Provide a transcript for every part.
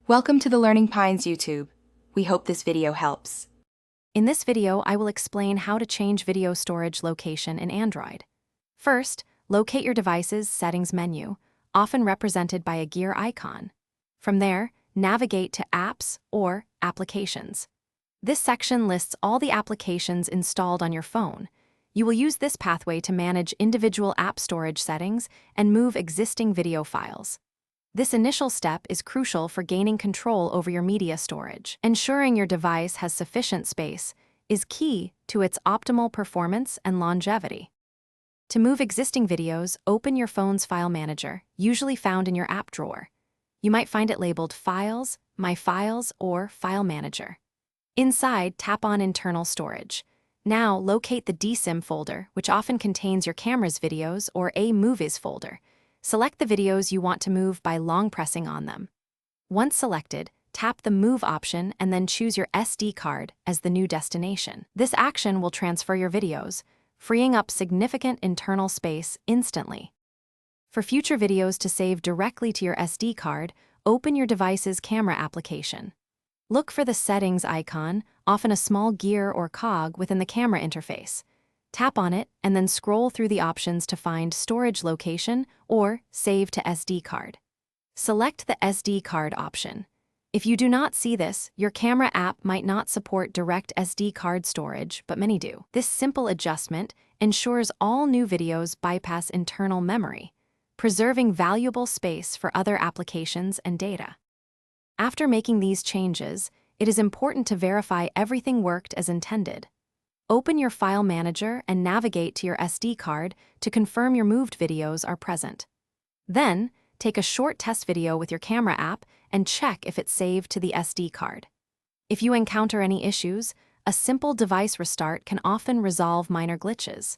Welcome to the Learning Pines YouTube. We hope this video helps. In this video, I will explain how to change video storage location in Android. First, locate your device's settings menu, often represented by a gear icon. From there, navigate to Apps or Applications. This section lists all the applications installed on your phone. You will use this pathway to manage individual app storage settings and move existing video files. This initial step is crucial for gaining control over your media storage. Ensuring your device has sufficient space is key to its optimal performance and longevity. To move existing videos, open your phone's file manager, usually found in your app drawer. You might find it labeled Files, My Files, or File Manager. Inside, tap on Internal Storage. Now, locate the DSIM folder, which often contains your camera's videos, or a Movies folder. Select the videos you want to move by long pressing on them. Once selected, tap the Move option and then choose your SD card as the new destination. This action will transfer your videos, freeing up significant internal space instantly. For future videos to save directly to your SD card, open your device's camera application. Look for the Settings icon, often a small gear or cog within the camera interface. Tap on it and then scroll through the options to find Storage Location or Save to SD card. Select the SD card option. If you do not see this, your camera app might not support direct SD card storage, but many do. This simple adjustment ensures all new videos bypass internal memory, preserving valuable space for other applications and data. After making these changes, it is important to verify everything worked as intended. Open your file manager and navigate to your SD card to confirm your moved videos are present. Then, take a short test video with your camera app and check if it's saved to the SD card. If you encounter any issues, a simple device restart can often resolve minor glitches.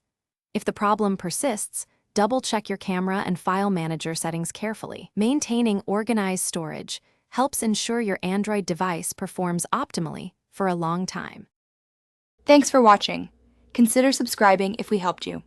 If the problem persists, double-check your camera and file manager settings carefully. Maintaining organized storage helps ensure your Android device performs optimally for a long time. Thanks for watching. Consider subscribing if we helped you.